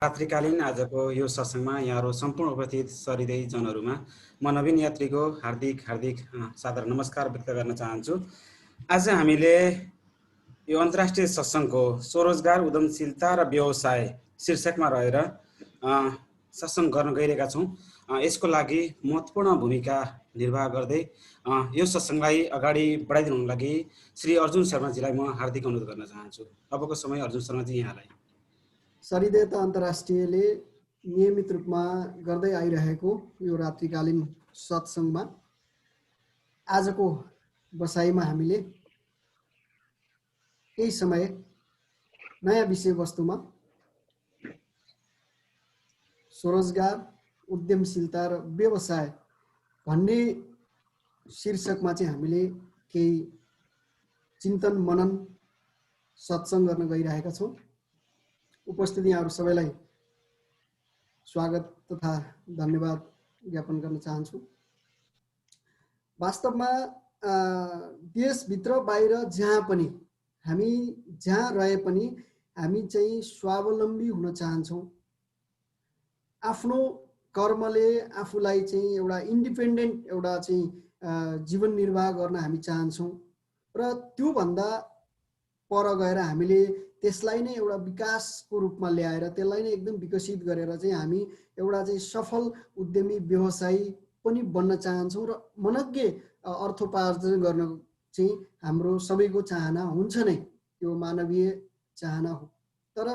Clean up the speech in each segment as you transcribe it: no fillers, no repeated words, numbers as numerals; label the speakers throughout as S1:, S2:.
S1: रात्रिकालीन आजको यो सत्सङ्गमा यहाँहरू सम्पूर्ण उपस्थित सरिदय जनहरूमा म नवीन यात्रीको हार्दिक सादर नमस्कार व्यक्त गर्न चाहन्छु। आज हामीले यो अन्तर्राष्ट्रिय सत्सङ्गको स्वरोजगार उद्यमशीलता र व्यवसाय शीर्षकमा रहेर सत्सङ्ग गर्न गइरहेका छौँ। यसको लागि महत्त्वपूर्ण भूमिका निर्वाह गर्दै यो सत्सङ्गलाई अगाडि बढाइदिनुको लागि श्री अर्जुन शर्माजीलाई म हार्दिक अनुरोध गर्न चाहन्छु। अबको समय अर्जुन शर्माजी यहाँलाई।
S2: सरिदेता अन्तर्राष्ट्रियले नियमित रूपमा गर्दै आइरहेको यो रात्रिकालीन सत्सङ्गमा आजको बसाइमा हामीले केही समय नयाँ विषयवस्तुमा स्वरोजगार उद्यमशीलता र व्यवसाय भन्ने शीर्षकमा चाहिँ हामीले केही चिन्तन मनन सत्सङ्ग गर्न गइरहेका छौँ। उपस्थित यहाँहरू सबैलाई स्वागत तथा धन्यवाद ज्ञापन गर्न चाहन्छु। वास्तवमा देशभित्र बाहिर जहाँ पनि हामी जहाँ रहे पनि हामी चाहिँ स्वावलम्बी हुन चाहन्छौँ। आफ्नो कर्मले आफूलाई चाहिँ एउटा इन्डिपेन्डेन्ट एउटा चाहिँ जीवन निर्वाह गर्न हामी चाहन्छौँ र त्योभन्दा पर गएर हामीले त्यसलाई नै एउटा विकासको रूपमा ल्याएर त्यसलाई नै एकदम विकसित गरेर चाहिँ हामी एउटा चाहिँ सफल उद्यमी व्यवसायी पनि बन्न चाहन्छौँ र मनग्गे अर्थोपार्जन गर्न चाहिँ हाम्रो सबैको चाहना हुन्छ नै, यो मानवीय चाहना हो। तर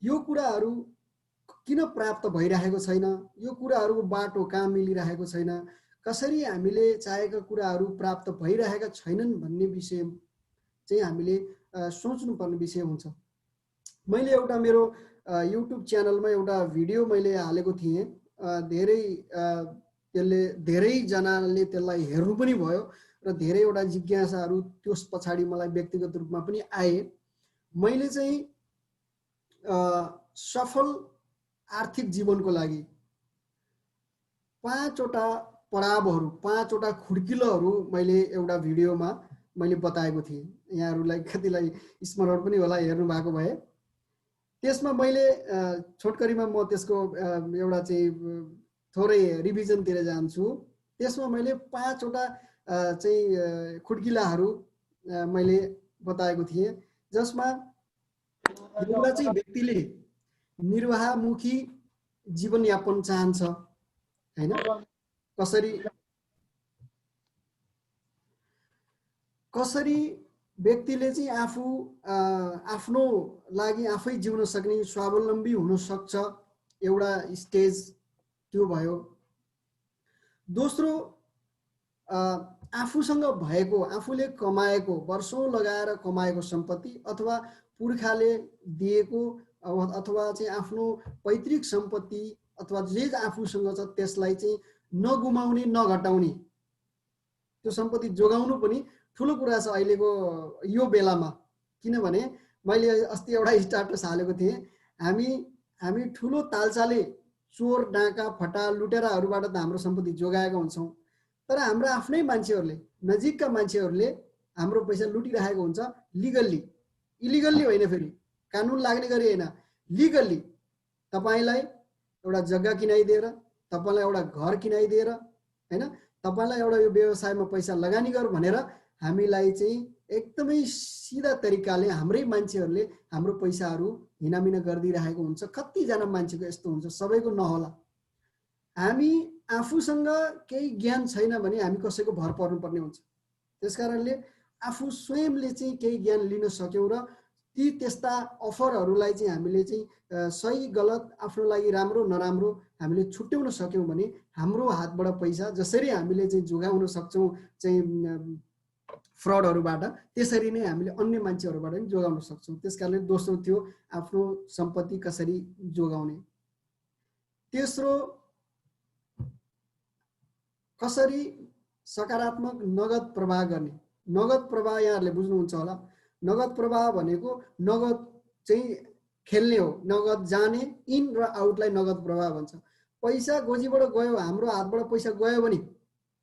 S2: यो कुराहरू किन प्राप्त भइरहेको छैन, यो कुराहरूको बाटो कहाँ मिलिरहेको छैन, कसरी हामीले चाहेका कुराहरू प्राप्त भइरहेका छैनन् भन्ने विषय चाहिँ हामीले सोच्नुपर्ने विषय हुन्छ। मैले एउटा मेरो युट्युब च्यानलमा एउटा भिडियो मैले हालेको थिएँ। त्यसले धेरैजनाले त्यसलाई हेर्नु पनि भयो र धेरैवटा जिज्ञासाहरू त्यस पछाडि मलाई व्यक्तिगत रूपमा पनि आए। मैले चाहिँ सफल आर्थिक जीवनको लागि 5वटा पडावहरू 5वटा खुड्किलोहरू मैले एउटा भिडियोमा मैले बताएको थिएँ। यहाँहरूलाई कतिलाई स्मरण पनि होला हेर्नु भएको भए। त्यसमा मैले छोटकरीमा म त्यसको एउटा चाहिँ थोरै रिभिजनतिर जान्छु। त्यसमा मैले 5वटा चाहिँ खुड्किलाहरू मैले बताएको थिएँ, जसमा एउटा चाहिँ व्यक्तिले निर्वाहमुखी जीवनयापन चाहन्छ हैन, कसरी व्यक्तिले चाहिँ आफ्नो लागि आफै जिउन सक्ने स्वावलम्बी हुन सक्छ, एउटा स्टेज त्यो भयो। दोस्रो, आफूसँग भएको आफूले कमाएको वर्षौं लगाएर कमाएको सम्पत्ति अथवा पुर्खाले दिएको अथवा चाहिँ आफ्नो पैतृक सम्पत्ति अथवा जे आफूसँग छ त्यसलाई चाहिँ नगुमाउने नघटाउने, त्यो सम्पत्ति जोगाउनु पनि ठुलो कुरा छ अहिलेको यो बेलामा। किनभने मैले अस्ति एउटा स्ट्याटस हालेको थिएँ, हामी ठुलो तालचाले चोर डाका फटा लुटेराहरूबाट त हाम्रो सम्पत्ति जोगाएका हुन्छौँ, तर हाम्रो आफ्नै मान्छेहरूले नजिकका मान्छेहरूले हाम्रो पैसा लुटिरहेको हुन्छ लिगल्ली, इलिगल्ली होइन, फेरि कानुन लाग्ने गरी होइन, लिगल्ली। तपाईलाई एउटा जग्गा किनाइदिएर, तपाईलाई एउटा घर किनाइदिएर हैन, तपाईलाई एउटा यो व्यवसायमा पैसा लगानी गर भनेर हामीलाई चाहिँ एकदमै सिधा तरिकाले हाम्रै मान्छेहरूले हाम्रो पैसाहरू हिनामिना गरिदिरहेको हुन्छ। कतिजना मान्छेको यस्तो हुन्छ, सबैको नहोला। हामी आफूसँग केही ज्ञान छैन भने हामी कसैको भर पर्नुपर्ने हुन्छ। त्यसकारणले आफू स्वयंले चाहिँ केही ज्ञान लिन सक्यौँ र त्यस्ता अफरहरूलाई चाहिँ हामीले चाहिँ सही गलत आफ्नो लागि राम्रो नराम्रो हामीले छुट्याउन सक्यौँ भने हाम्रो हातबाट पैसा जसरी हामीले चाहिँ जोगाउन सक्छौँ चाहिँ फ्रडहरूबाट, त्यसरी नै हामीले अन्य मान्छेहरूबाट पनि जोगाउन सक्छौँ। त्यसकारणले दोस्रो थियो आफ्नो सम्पत्ति कसरी जोगाउने। तेस्रो, कसरी सकारात्मक नगद प्रवाह गर्ने। नगद प्रवाह यहाँहरूले बुझ्नुहुन्छ होला। नगद प्रवाह भनेको नगद चाहिँ खेल्ने हो, नगद जाने, इन र आउटलाई नगद प्रवाह भन्छ। पैसा गोजीबाट गयो, हाम्रो हातबाट पैसा गयो भने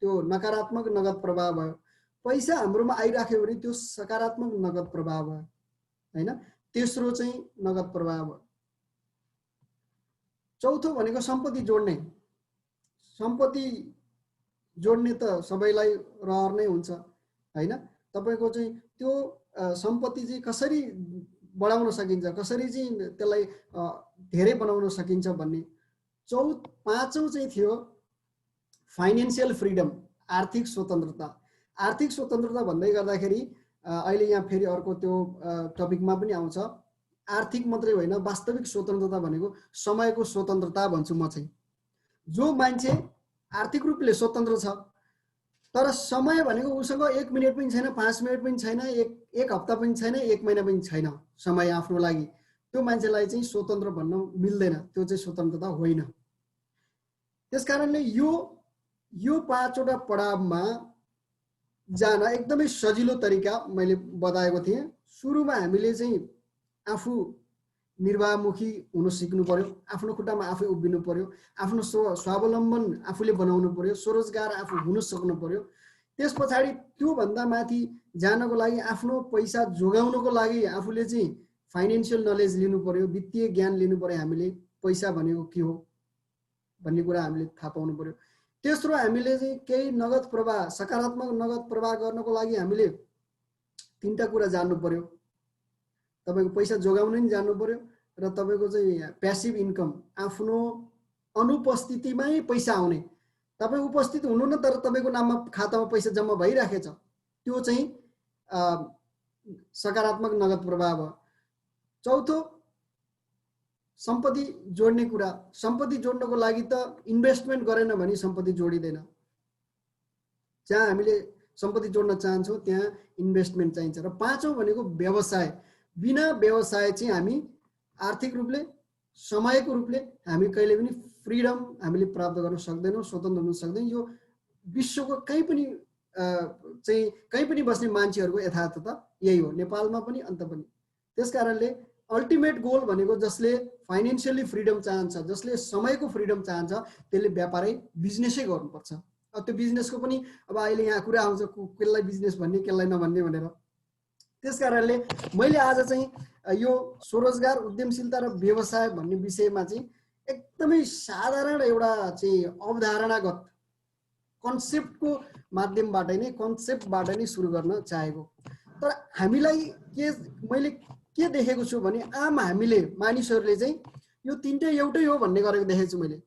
S2: त्यो नकारात्मक नगद प्रवाह भयो। पैसा हाम्रोमा आइराख्यो भने त्यो सकारात्मक नगद प्रवाह भयो हैन। तेस्रो चाहिँ नगद प्रवाह भयो। चौथो भनेको सम्पत्ति जोड्ने। सम्पत्ति जोड्ने त सबैलाई रहर नै हुन्छ हैन। तपाईको चाहिँ त्यो सम्पत्ति चाहिँ कसरी बढाउन सकिन्छ, कसरी चाहिँ त्यसलाई धेरै बनाउन सकिन्छ भन्ने। पाँचौं चाहिँ थियो फाइनेन्शियल फ्रिडम, आर्थिक स्वतन्त्रता। आर्थिक स्वतन्त्रता भन्दै गर्दाखेरि अहिले यहाँ फेरि अर्को त्यो टपिकमा पनि आउँछ। आर्थिक मात्रै होइन, वास्तविक स्वतन्त्रता भनेको समयको स्वतन्त्रता भन्छु म चाहिँ। जो मान्छे आर्थिक रूपले स्वतन्त्र छ तर समय भनेको उसँग 1 मिनेट पनि छैन, 5 मिनेट पनि छैन, एक हप्ता पनि छैन, 1 महिना पनि छैन समय आफ्नो लागि, त्यो मान्छेलाई चाहिँ स्वतन्त्र भन्न मिल्दैन। त्यो चाहिँ स्वतन्त्रता होइन। त्यसकारणले यो 5वटा पडावमा जान एकदमै सजिलो तरिका मैले बताएको थिएँ। सुरुमा हामीले चाहिँ आफू निर्वाहमुखी हुन सिक्नु पर्यो, आफ्नो खुट्टामा आफै उभिनु पर्यो, आफ्नो स्वावलम्बन आफूले बनाउनु पर्यो, स्वरोजगार आफू हुन सक्नु पर्यो। त्यस पछाडि त्यो भन्दा माथि जानको लागि आफ्नो पैसा जोगाउनको लागि आफूले चाहिँ फाइनेन्शियल नलेज लिनु पर्यो, वित्तीय ज्ञान लिनु पर्यो। हामीले पैसा भनेको के हो भन्ने कुरा हामीले थाहा पाउनु पर्यो। तेस्रो हामीले चाहिँ केही नगद प्रवाह, सकारात्मक नगद प्रवाह गर्नको लागि हामीले 3टा कुरा जान्नु पर्यो। तपाईको पैसा जोगाउन नि जान्नु पर्यो र तपाईको चाहिँ प्यासिभ इन्कम, आफ्नो अनुपस्थितिमै पैसा आउने। तपाई उपस्थित हुनु न तर तपाईको नाममा खातामा पैसा जम्मा भइराखेछ, त्यो चाहिँ सकारात्मक नगद प्रवाह भयो। चौथो सम्पत्ति जोड्ने कुरा। सम्पत्ति जोड्नको लागि त इन्भेस्टमेन्ट गरेन भने सम्पत्ति जोडिदैन। जहाँ हामीले सम्पत्ति जोड्न चाहन्छौँ त्यहाँ इन्भेस्टमेन्ट चाहिन्छ। र पाँचौं भनेको व्यवसाय। बिना व्यवसाय चाहिँ हामी आर्थिक रूपले, समयको रूपले हामी कहिले पनि फ्रिडम हामीले प्राप्त गर्न सक्दैनौँ, स्वतन्त्र हुन सक्दैनौँ। यो विश्वको कहीँ पनि बस्ने मान्छेहरूको यथार्थता यही हो, नेपालमा पनि अन्त पनि। त्यसकारणले अल्टिमेट गोल भनेको जसले फाइनेन्शियली फ्रिडम चाहन्छ, जसले समयको फ्रिडम चाहन्छ, त्यसले व्यापारै बिजनेसै गर्नुपर्छ। त्यो बिजनेसको पनि अब अहिले यहाँ कुरा आउँछ कसलाई बिजनेस भन्ने कसलाई नभन्ने भनेर। त्यसकारणले मैले आज चाहिँ यो स्वरोजगार, उद्यमशीलता र व्यवसाय भन्ने विषयमा चाहिँ एकदमै साधारण एउटा चाहिँ अवधारणागत कन्सेप्टको माध्यमबाट नै सुरु गर्न चाहेको। तर हामीलाई मैले के देखेको छु भने आम मानिसहरूले चाहिँ यो 3टै एउटै हो भन्ने गरेको देखेको छु मैले।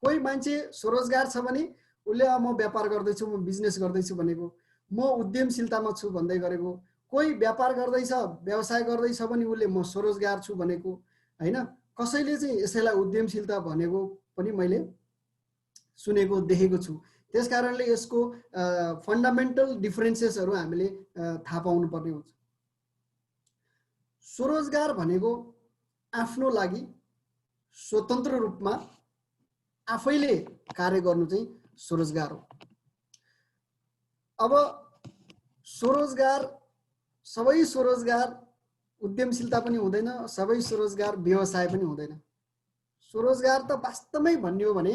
S2: कोही मान्छे स्वरोजगार छ भने उसले म व्यापार गर्दैछु, म बिजनेस गर्दैछु भनेको, म उद्यमशीलतामा छु भन्दै गरेको। कोही व्यापार गर्दैछ, व्यवसाय गर्दैछ भने उसले म स्वरोजगार छु भनेको हैन। कसैले चाहिँ यसैलाई उद्यमशीलता भनेको पनि मैले सुनेको देखेको छु। त्यसकारणले यसको फन्डामेन्टल डिफरेन्सेसहरू हामीले थाहा पाउनु पर्ने हुन्छ। स्वरोजगार भनेको आफ्नो लागि स्वतन्त्र रूपमा आफैले कार्य गर्नु चाहिँ स्वरोजगार हो। अब सबै स्वरोजगार उद्यमशीलता पनि हुँदैन, सबै स्वरोजगार व्यवसाय पनि हुँदैन। स्वरोजगार त वास्तवमै भन्ने हो भने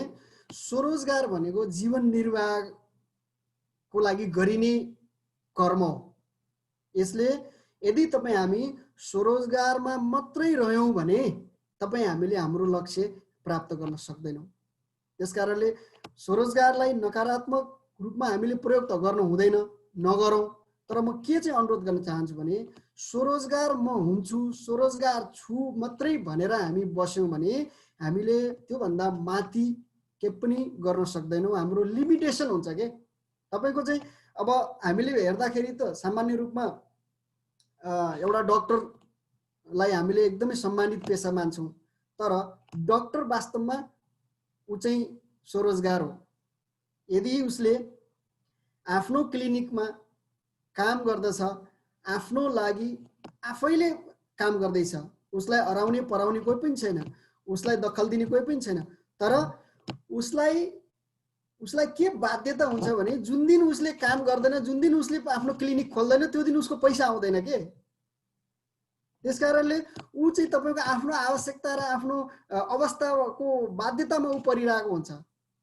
S2: स्वरोजगार भनेको जीवन निर्वाहको लागि गरिने कर्म हो। यसले यदि हामी स्वरोजगारमा मात्रै रह्यौं भने हामीले हाम्रो लक्ष्य प्राप्त गर्न सक्दैनौँ। त्यसकारणले स्वरोजगारलाई नकारात्मक रूपमा हामीले प्रयोग त गर्नु हुँदैन, नगरौँ। तर म के चाहिँ अनुरोध गर्न चाहन्छु भने स्वरोजगार म हुन्छु, स्वरोजगार छु मात्रै भनेर हामी बस्यौँ भने हामीले त्यो भन्दा माथि के पनि गर्न सक्दैनौँ। हाम्रो लिमिटेसन हुन्छ के। तपाईको चाहिँ अब हामीले हेर्दाखेरि त सामान्य रूपमा एउटा डाक्टरलाई हामीले एकदमै सम्मानित पेशा मान्छौँ, तर डाक्टर वास्तवमा ऊ चाहिँ स्वरोजगार हो। यदि उसले आफ्नो क्लिनिकमा काम गर्दछ, आफ्नो लागि आफैले काम गर्दैछ, उसलाई अराउने पराउने कोही पनि छैन, उसलाई दखल दिने कोही पनि छैन, तर उसलाई के बाध्यता हुन्छ भने जुन दिन उसले काम गर्दैन, जुन दिन उसले आफ्नो क्लिनिक खोल्दैन, त्यो दिन उसको पैसा आउँदैन के। त्यसकारणले ऊ चाहिँ तपाईको आफ्नो आवश्यकता र आफ्नो अवस्थाको बाध्यतामा ऊ परिरहेको हुन्छ।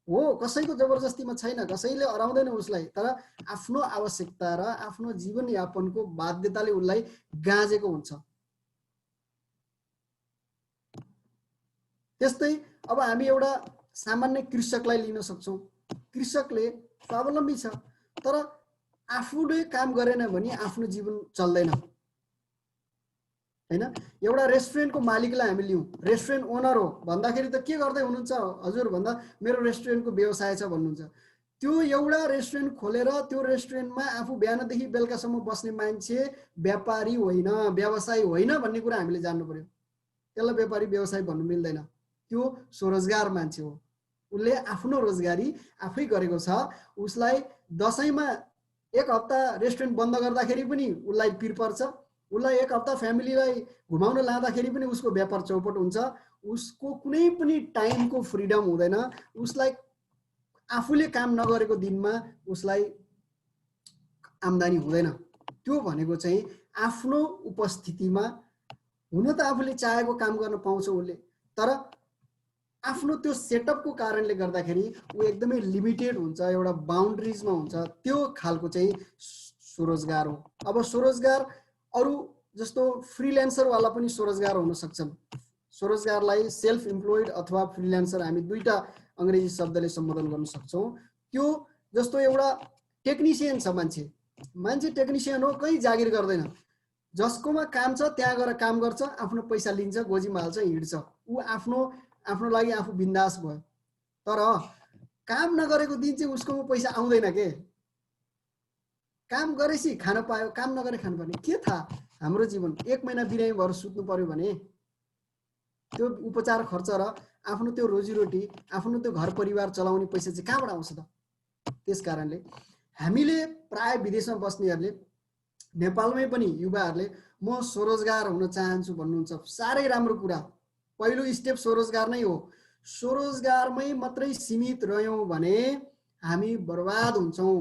S2: हो, कसैको जबरजस्तीमा छैन, कसैले अराउँदैन उसलाई, तर आफ्नो आवश्यकता र आफ्नो जीवनयापनको बाध्यताले उसलाई गाँजेको हुन्छ। त्यस्तै अब हामी एउटा सामान्य कृषकलाई लिन सक्छौँ। कृषकले स्वावलम्बी छ, तर आफूले काम गरेन भने आफ्नो जीवन चल्दैन हैन। एउटा रेस्टुरेन्टको मालिकलाई हामी लियौँ, रेस्टुरेन्ट ओनर हो भन्दाखेरि त के गर्दै हुनुहुन्छ हजुर भन्दा मेरो रेस्टुरेन्टको व्यवसाय छ भन्नुहुन्छ। त्यो एउटा रेस्टुरेन्ट खोलेर त्यो रेस्टुरेन्टमा आफू बिहानदेखि बेलुकासम्म बस्ने मान्छे व्यापारी होइन, व्यवसायी होइन भन्ने कुरा हामीले जान्नु पर्यो। त्यसलाई व्यापारी व्यवसाय भन्नु मिल्दैन, त्यो स्वरोजगार मान्छे हो। उसले आफ्नो रोजगारी आफै गरेको छ। उसलाई दसैँमा एक हप्ता रेस्टुरेन्ट बन्द गर्दाखेरि पनि उसलाई पिर पर्छ, उसलाई एक हप्ता फ्यामिलीलाई घुमाउन लाँदाखेरि पनि उसको व्यापार चौपट हुन्छ। उसको कुनै पनि टाइमको फ्रिडम हुँदैन। उसलाई आफूले काम नगरेको दिनमा उसलाई आम्दानी हुँदैन। त्यो भनेको चाहिँ आफ्नो उपस्थितिमा, हुन त आफूले चाहेको काम गर्न पाउँछ उसले, तर आफ्नो त्यो सेटअपको कारणले गर्दाखेरि ऊ एकदमै लिमिटेड हुन्छ, एउटा बााउन्ड्रिजमा हुन्छ। त्यो खालको चाहिँ स्वरोजगार हो। अब स्वरोजगार अरू जस्तो फ्रिल्यान्सरवाला पनि स्वरोजगार हुन सक्छन्। स्वरोजगारलाई सेल्फ इम्प्लोइड अथवा फ्रिल्यान्सर हामी दुईटा अङ्ग्रेजी शब्दले सम्बोधन गर्न सक्छौँ। त्यो जस्तो एउटा टेक्निसियन छ, मान्छे टेक्निसियन हो, कहीँ जागिर गर्दैन, जसकोमा काम छ त्यहाँ गएर काम गर्छ, आफ्नो पैसा लिन्छ, गोजीमा हाल्छ, हिँड्छ। ऊ आफ्नो लागि आफू बिन्दास भयो। तर काम नगरेको दिन चाहिँ उसकोमा पैसा आउँदैन के। काम गरेपछि खान पायो, काम नगरे खानु पर्ने के थाहा। हाम्रो जीवन 1 महिना बिरामी भएर सुत्नु पर्यो भने त्यो उपचार खर्च र आफ्नो त्यो रोजीरोटी, आफ्नो त्यो घर परिवार चलाउने पैसा चाहिँ कहाँबाट आउँछ त। त्यस कारणले हामीले प्राय विदेशमा बस्नेहरूले, नेपालमै पनि युवाहरूले म स्वरोजगार हुन चाहन्छु भन्नुहुन्छ, साह्रै राम्रो कुरा। पहिलो स्टेप स्वरोजगार नै हो। स्वरोजगारमै मात्रै सीमित रह्यौँ भने हामी बर्बाद हुन्छौँ।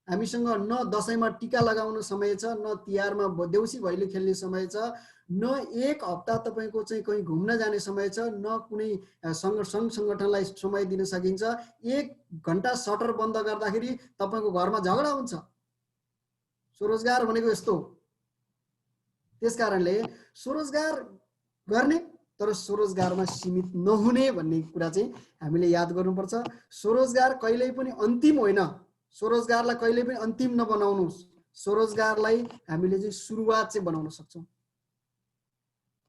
S2: हामीसँग न दसैँमा टिका लगाउन समय छ, न तिहारमा देउसी भैलो खेल्ने समय छ, न एक हप्ता तपाईँको चाहिँ कहीँ घुम्न जाने समय छ, न कुनै सङ्घ सङ्गठनलाई समय दिन सकिन्छ। 1 घन्टा सटर बन्द गर्दाखेरि तपाईँको घरमा झगडा हुन्छ। स्वरोजगार भनेको यस्तो हो। त्यस कारणले स्वरोजगार गर्ने तर स्वरोजगारमा सीमित नहुने भन्ने कुरा चाहिँ हामीले याद गर्नुपर्छ। स्वरोजगार कहिल्यै पनि अन्तिम होइन, स्वरोजगारलाई कहिल्यै पनि अन्तिम नबनाउनुहोस्। स्वरोजगारलाई हामीले चाहिँ सुरुवात चाहिँ बनाउन सक्छौँ।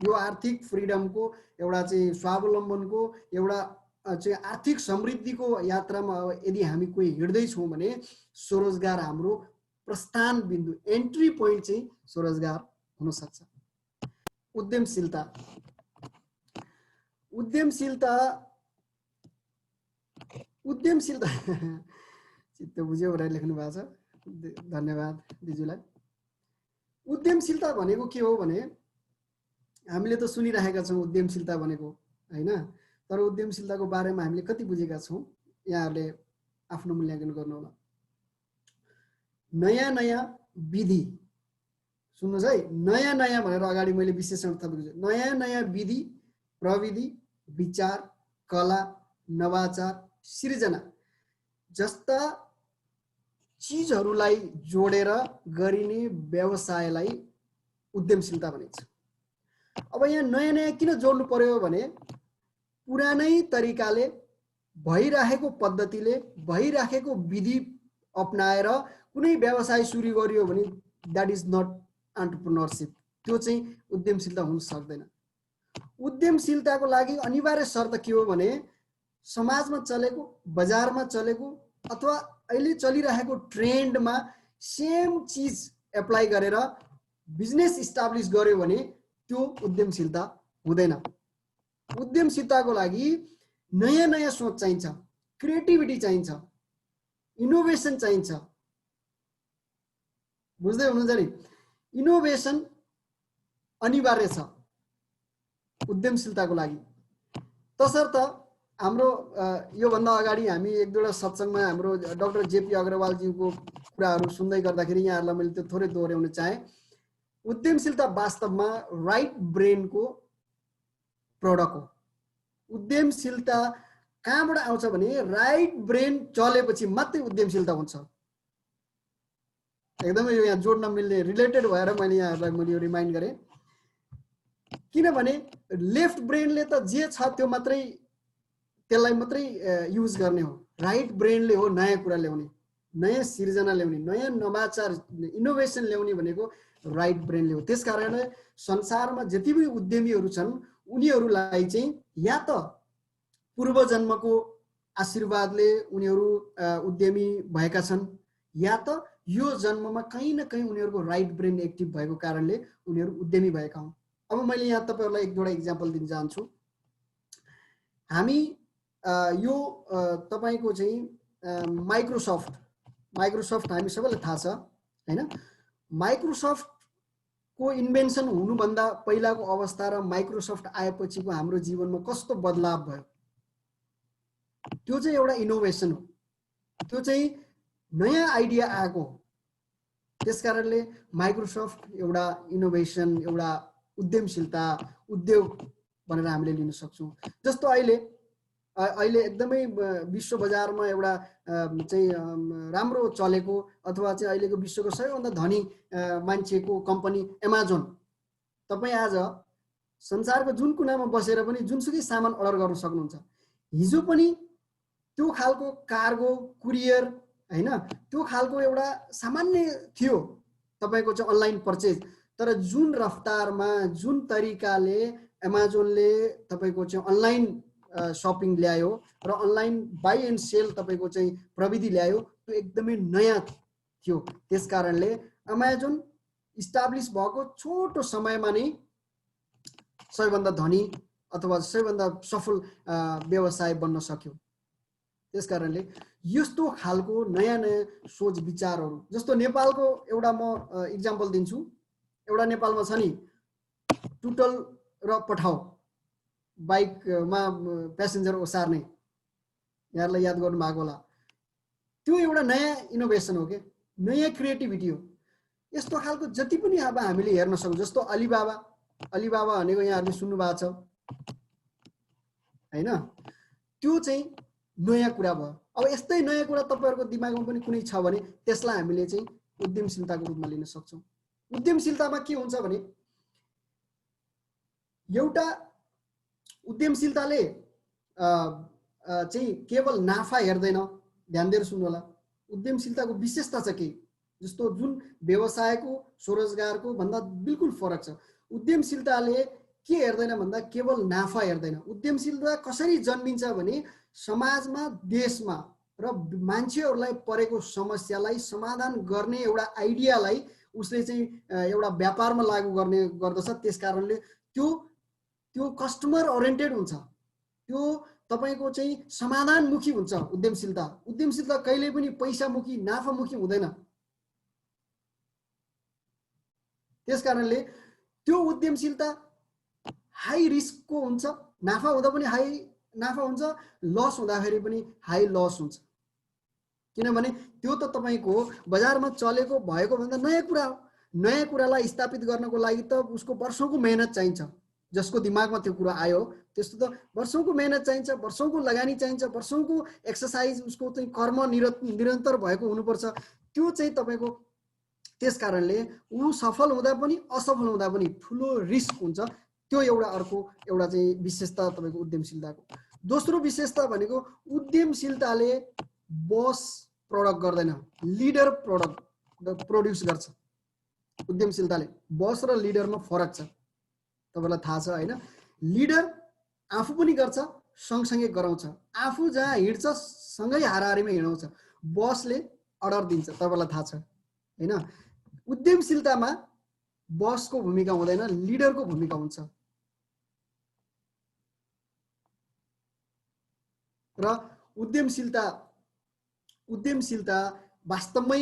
S2: यो आर्थिक फ्रिडमको एउटा चाहिँ स्वावलम्बनको एउटा चाहिँ आर्थिक समृद्धिको यात्रामा यदि हामी कोही हिँड्दैछौँ भने स्वरोजगार हाम्रो प्रस्थान बिन्दु, एन्ट्री पोइन्ट चाहिँ स्वरोजगार हुन सक्छ। उद्यमशीलता चित्त बुझ्यो भनेर लेख्नु भएको छ, धन्यवाद दिजुलाई। उद्यमशीलता भनेको के हो भने हामीले त सुनिरहेका छौँ उद्यमशीलता भनेको हैन, तर उद्यमशीलताको बारेमा हामीले कति बुझेका छौँ यहाँहरूले आफ्नो मूल्याङ्कन गर्नु होला। नयाँ नयाँ विधि, सुन्नुहोस् है, नयाँ नयाँ भनेर अगाडि मैले विशेषण थपेको छु। नयाँ नयाँ विधि, प्रविधि, विचार, कला, नवाचार, सृजना जस्ता चिजहरूलाई जोडेर गरिने व्यवसायलाई उद्यमशीलता भनिन्छ। अब यहाँ नयाँ नयाँ किन जोड्नु पर्यो भने पुरानै तरिकाले भइराखेको पद्धतिले भइराखेको विधि अपनाएर कुनै व्यवसाय सुरु गरियो भने द्याट इज नट एन्टरप्रेन्योरशिप। त्यो चाहिँ उद्यमशीलता हुन सक्दैन। उद्यमशीलताको लागि अनिवार्य शर्त के हो भने समाजमा चलेको, बजारमा चलेको अथवा अहिले चलिरहेको ट्रेन्डमा सेम चिज एप्लाई गरेर बिजनेस इस्टाब्लिस गर्यो भने त्यो उद्यमशीलता हुँदैन। उद्यमशीलताको लागि नयाँ नयाँ सोच चाहिन्छ, क्रिएटिभिटी चाहिन्छ, इनोभेसन चाहिन्छ। बुझ्दै हुनुहुन्छ नि, इनोभेसन अनिवार्य छ उद्यमशीलताको लागि। तसर्थ हाम्रो योभन्दा अगाडि हामी एक दुईवटा सत्सङ्गमा हाम्रो डाक्टर जेपी अग्रवालज्यूको कुराहरू सुन्दै गर्दाखेरि यहाँहरूलाई मैले त्यो थोरै दोहोऱ्याउन चाहेँ। उद्यमशीलता वास्तवमा राइट ब्रेनको प्रोडक्ट हो। उद्यमशीलता कहाँबाट आउँछ भने राइट ब्रेन चलेपछि मात्रै उद्यमशीलता हुन्छ। एकदमै यो यहाँ जोड्न मिल्ने रिलेटेड भएर मैले यहाँहरूलाई यो रिमाइन्ड गरेँ। किनभने लेफ्ट ब्रेनले त जे छ त्यो मात्रै त्यसलाई मात्रै युज गर्ने हो, राइट ब्रेनले हो नयाँ कुरा ल्याउने, नयाँ सिर्जना ल्याउने, नयाँ नवाचार इनोभेसन ल्याउने भनेको राइट ब्रेनले हो। त्यसकारणले संसारमा जति पनि उद्यमीहरू छन् उनीहरूलाई चाहिँ या त पूर्वजन्मको आशीर्वादले उनीहरू उद्यमी भएका छन्, या त यो जन्ममा कहीँ न कहीँ उनीहरूको राइट ब्रेन एक्टिभ भएको कारणले उनीहरू उद्यमी भएका हुन्। अब मैले यहाँ तपाईँहरूलाई एक दुईवटा इक्जाम्पल दिन चाहन्छु। हामी यो तपाईँको चाहिँ माइक्रोसफ्ट हामी सबैलाई थाहा छ हैन। माइक्रोसफ्टको इन्भेन्सन हुनुभन्दा पहिलाको अवस्था र माइक्रोसफ्ट आएपछिको हाम्रो जीवनमा कस्तो बदलाव भयो, त्यो चाहिँ एउटा इनोभेसन हो, त्यो चाहिँ नयाँ आइडिया आएको हो। त्यसकारणले माइक्रोसफ्ट एउटा इनोभेसन, एउटा उद्यमशीलता, उद्योग भनेर हामीले लिन सक्छौँ। जस्तो अहिले एकदमै विश्व बजारमा एउटा चाहिँ राम्रो चलेको अथवा चाहिँ अहिलेको विश्वको सबैभन्दा धनी मान्छेको कम्पनी एमाजोन। तपाईँ आज संसारको जुन कुनामा बसेर पनि जुनसुकै सामान अर्डर गर्न सक्नुहुन्छ। हिजो पनि त्यो खालको कार्गो कुरियर हैन, त्यो खालको एउटा सामान्य थियो तपाईको चाहिँ अनलाइन पर्चेज। तर जुन रफ्तारमा, जुन तरिकाले एमाजोनले तपाईको चाहिँ अनलाइन शपिङ ल्यायो र अनलाइन बाई एन्ड सेल तपाईको चाहिँ प्रविधि ल्यायो, त्यो एकदमै नयाँ थियो। त्यसकारणले एमाजोन इस्टाब्लिस भएको छोटो समयमा नै सबैभन्दा धनी अथवा सबैभन्दा सफल व्यवसाय बन्न सक्यो। त्यसकारणले यस्तो खालको नयाँ नयाँ सोच विचारहरू, जस्तो नेपालको एउटा म इक्जाम्पल दिन्छु। एउटा नेपालमा छ नि टुटल र पठाओ, बाइकमा प्यासेन्जर ओसार्ने, यहाँलाई याद गर्नु भएको होला। त्यो एउटा नयाँ इनोभेसन हो के, नयाँ क्रिएटिभिटी हो। यस्तो खालको जति पनि अब हामीले हेर्न सक्छौँ। जस्तो अलिबाबा भनेको यहाँहरूले सुन्नु भएको छ हैन, त्यो चाहिँ नयाँ कुरा भयो। अब यस्तै नयाँ कुरा तपाईहरुको दिमागमा पनि कुनै छ भने त्यसलाई हामीले चाहिँ उद्यमशीलताको रूपमा लिन सक्छौँ। उद्यमशीलतामा के हुन्छ भने एउटा उद्यमशीलताले चाहिँ केवल नाफा हेर्दैन। ध्यान दिएर सुन्नु होला, उद्यमशीलताको विशेषता छ के, जस्तो जुन व्यवसायको स्वरोजगारको भन्दा बिल्कुल फरक छ। उद्यमशीलताले के हेर्दैन भन्दा केवल नाफा हेर्दैन। उद्यमशीलता कसरी जन्मिन्छ भने समाजमा, देशमा र मान्छेहरूलाई परेको समस्यालाई समाधान गर्ने एउटा आइडियालाई उसले चाहिँ एउटा व्यापारमा लागू गर्ने गर्दछ। त्यसकारणले त्यो कस्टमर ओरिएन्टेड हुन्छ, त्यो तपाईको चाहिँ समाधानमुखी हुन्छ उद्यमशीलता। उद्यमशीलता कहिल्यै पनि पैसामुखी, नाफामुखी हुँदैन। त्यसकारणले त्यो उद्यमशीलता हाई रिस्कको हुन्छ। नाफा हुँदा पनि हाई नाफा हुन्छ, लस हुँदाखेरि पनि हाई लस हुन्छ। किनभने त्यो त तपाईको बजारमा चलेको भएको भन्दा नयाँ कुरा हो। नयाँ कुरालाई स्थापित गर्नको लागि त उसको वर्षौंको मेहनत चाहिन्छ। जसको दिमागमा त्यो कुरा आयो त्यस्तो त वर्षौंको मेहनत चाहिन्छ, वर्षौंको लगानी चाहिन्छ, वर्षौंको एक्सरसाइज, उसको चाहिँ कर्म निरन्तर भएको हुनुपर्छ। त्यो चाहिँ तपाईको, त्यसकारणले ऊ सफल हुँदा पनि असफल हुँदा पनि ठुलो रिस्क हुन्छ। त्यो अर्को एउटा चाहिँ विशेषता तपाईको उद्यमशीलताको। दोस्रो विशेषता भनेको उद्यमशीलताले बस प्रोडक्ट गर्दैन, लिडर प्रोड्युस गर्छ। उद्यमशीलताले बस र लिडरमा फरक छ, तपाईलाई थाहा छ हैन। लिडर आफू पनि गर्छ, सँगसँगै गराउँछ। आफू जहाँ हिँड्छ सँगै हाराहारीमा हिँडाउँछ। बसले अर्डर दिन्छ, तपाईलाई थाहा छ हैन। उद्यमशीलतामा बसको भूमिका हुँदैन, लिडरको भूमिका हुन्छ। र उद्यमशीलता वास्तवमै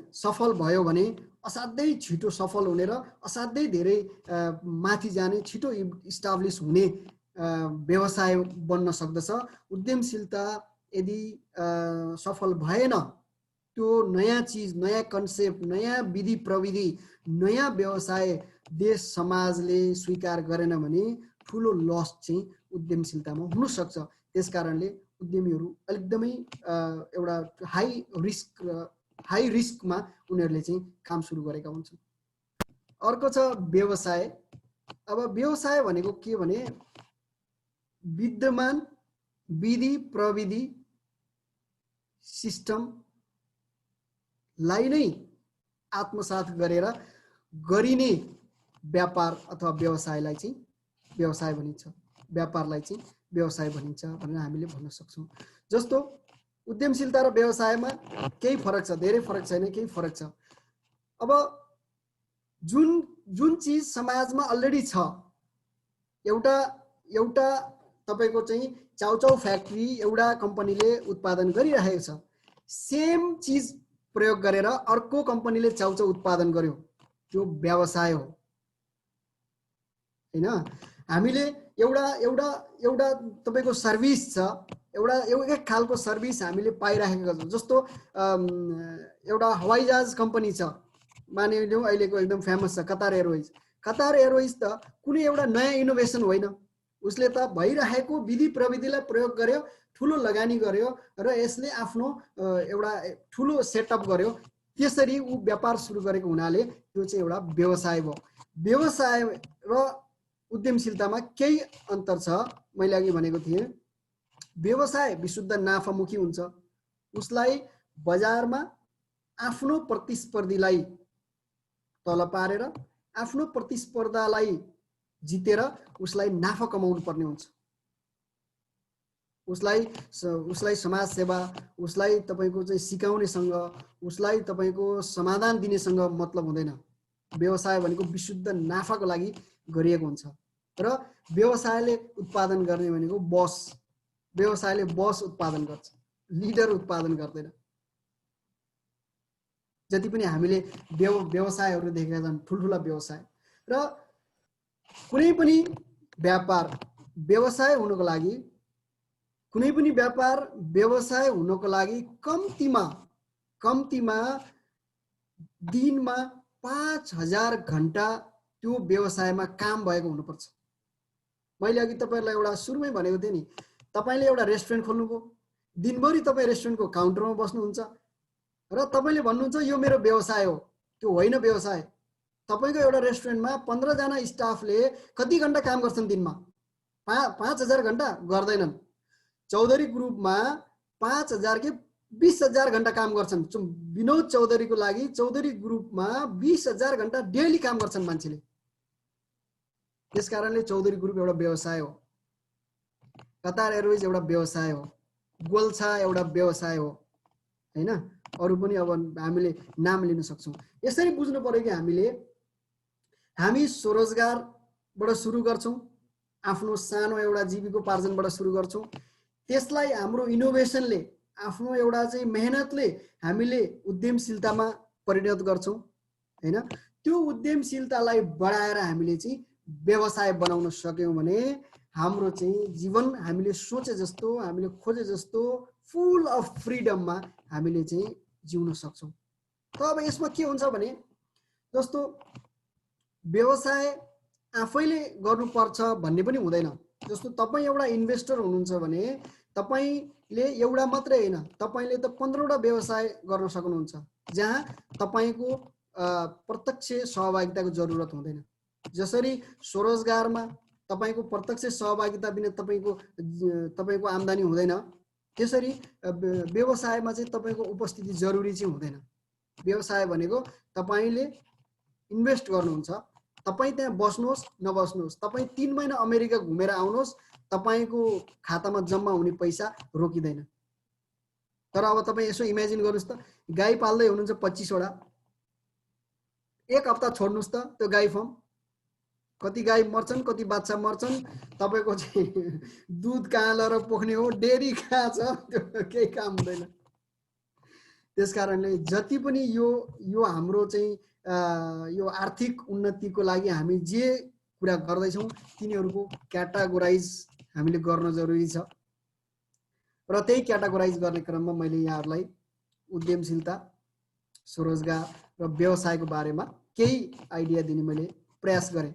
S2: सफल भयो भने असाध्यै छिटो सफल हुने र असाध्यै धेरै माथि जाने, छिटो इस्टाब्लिस हुने व्यवसाय बन्न सक्दछ। उद्यमशीलता यदि सफल भएन, त्यो नयाँ चिज, नयाँ कन्सेप्ट, नयाँ विधि प्रविधि, नयाँ व्यवसाय देश समाजले स्वीकार गरेन भने ठुलो लस चाहिँ उद्यमशीलतामा हुन सक्छ। त्यसकारणले उद्यमीहरू एकदमै एउटा हाई रिस्कमा उनीहरूले चाहिँ काम सुरु गरेका हुन्छन्। अर्को छ व्यवसाय। अब व्यवसाय भनेको के भने विद्यमान विधि प्रविधि सिस्टमलाई नै आत्मसात गरेर गरिने व्यापार अथवा व्यवसायलाई चाहिँ व्यवसाय भनिन्छ, व्यापारलाई चाहिँ व्यवसाय भनिन्छ भनेर हामीले भन्न सक्छौँ। जस्तो उद्यमशीलता र व्यवसायमा केही फरक छ, धेरै फरक छैन, केही फरक छ। अब जुन चिज समाजमा अलरेडी छ, एउटा तपाईको चाहिँ चाउचाउ फ्याक्ट्री एउटा कम्पनीले उत्पादन गरिरहेको छ, सेम चिज प्रयोग गरेर अर्को कम्पनीले चाउचाउ उत्पादन गर्यो, त्यो व्यवसाय हो हैन। हामीले एउटा तपाईको सर्भिस छ, एक खालको सर्भिस हामीले पाइराखेका छौँ। जस्तो एउटा हवाईजहाज कम्पनी छ, मानिलिउँ अहिलेको एकदम फेमस छ कतार एयरवेज। कतार एयरवेज त कुनै एउटा नयाँ इनोभेसन होइन, उसले त भइरहेको विधि प्रविधिलाई प्रयोग गर्यो, ठुलो लगानी गर्यो र यसले आफ्नो एउटा ठुलो सेटअप गर्यो, त्यसरी ऊ व्यापार सुरु गरेको हुनाले त्यो चाहिँ एउटा व्यवसाय भयो। व्यवसाय र उद्यमशीलतामा केही अन्तर छ। मैले अघि भनेको थिएँ व्यवसाय विशुद्ध नाफामुखी हुन्छ, उसलाई बजारमा आफ्नो प्रतिस्पर्धीलाई तल पारेर आफ्नो प्रतिस्पर्धालाई जितेर उसलाई नाफा कमाउनु पर्ने हुन्छ। उसलाई समाज सेवा, उसलाई तपाईको चाहिँ सिकाउनेसँग, उसलाई तपाईको समाधान दिनेसँग मतलब हुँदैन। व्यवसाय भनेको विशुद्ध नाफाको लागि गरिएको हुन्छ र व्यवसायले उत्पादन गर्ने भनेको बस, व्यवसायले बस उत्पादन गर्छ, लिडर उत्पादन गर्दैन। जति पनि हामीले व्यवसायहरू देखेका छन्, ठुल्ठुला व्यवसाय र कुनै पनि व्यापार व्यवसाय हुनको लागि, कुनै पनि व्यापार व्यवसाय हुनको लागि कम्तीमा दिनमा 5000 घण्टा त्यो व्यवसायमा काम भएको हुनुपर्छ। मैले अघि तपाईहरुलाई एउटा सुरुमै भनेको थिएँ नि, तपाईले एउटा रेस्टुरेन्ट खोल्नुभयो, दिनभरि तपाई रेस्टुरेन्टको काउन्टरमा बस्नुहुन्छ र तपाईले भन्नुहुन्छ यो मेरो व्यवसाय हो। त्यो होइन व्यवसाय। तपाईको एउटा रेस्टुरेन्टमा 15 जना स्टाफले कति घण्टा काम गर्छन् दिनमा? 5000 घण्टा गर्दैनन्। चौधरी ग्रुपमा 5000 के 20000 घण्टा काम गर्छन्। विनोद चौधरीको लागि चौधरी ग्रुपमा 20000 घण्टा डेली काम गर्छन् मान्छेले। त्यसकारणले चौधरी ग्रुप एउटा व्यवसाय हो, कतार एयरवेज एउटा व्यवसाय हो, गोल्छा एउटा व्यवसाय हो हैन। अरु पनि अब हामीले नाम लिन सक्छौं। यसरी बुझ्नु पर्यो कि हामी स्वरोजगारबाट सुरु गर्छौं, आफ्नो सानो एउटा जीविकोपार्जनबाट सुरु गर्छौं, त्यसलाई हाम्रो इनोभेसनले, आफ्नो एउटा चाहिँ मेहनतले हामीले उद्यमशीलतामा परिणत गर्छौं हैन। त्यो उद्यमशीलतालाई बढाएर हामीले चाहिँ व्यवसाय बनाउन सक्यौं भने हाम्रो चाहिँ जीवन हामीले सोचे जस्तो, हामीले खोजे जस्तो फुल अफ फ्रिडममा हामीले चाहिँ जिउन सक्छौं। त अब यसमा के हुन्छ भने जस्तो व्यवसाय आफैले गर्नुपर्छ भन्ने पनि हुँदैन। जस्तो तपाई एउटा इन्भेस्टर हुनुहुन्छ भने तपाईले एउटा मात्रै हैन, तपाईले त 15 वटा व्यवसाय गर्न सक्नुहुन्छ जहाँ तपाईको प्रत्यक्ष सहभागिताको जरुरत हुँदैन। जसरी स्वरोजगारमा तपाईको प्रत्यक्ष सहभागिता बिना तपाईको आम्दानी हुँदैन, त्यसरी व्यवसायमा चाहिँ तपाईको उपस्थिति जरुरी चाहिँ हुँदैन। व्यवसाय भनेको तपाईले इन्भेस्ट गर्नुहुन्छ, तपाई त्यहाँ बस्नुहोस् नबस्नुहोस्, तपाई 3 महिना अमेरिका घुमेर आउनुहोस्, तपाईको खातामा जम्मा हुने पैसा रोकिदैन। तर अब तपाई यसो इमेजिन गर्नुस् त, गाई पाल्दै हुनुहुन्छ 25 वटा, एक हप्ता छोड्नुस् त त्यो गाई फर्म, कति गाई मर्छन्, कति बाच्छा मर्छन्, तपाईको चाहिँ दूध कहाँ लएर पोख्ने हो, डेरी कहाँ छ, त्यो केही काम हुँदैन। त्यसकारणले जति पनि यो हाम्रो चाहिँ यो आर्थिक उन्नतिको लागि हामी जे कुरा गर्दैछौं तिनीहरूको क्याटेगोराइज हामीले गर्न जरुरी छ। र त्यही क्याटेगोराइज गर्ने क्रममा मैले यहाँहरूलाई उद्यमशीलता, स्वरोजगार र व्यवसायको बारेमा केही आइडिया दिने मैले प्रयास गरेँ।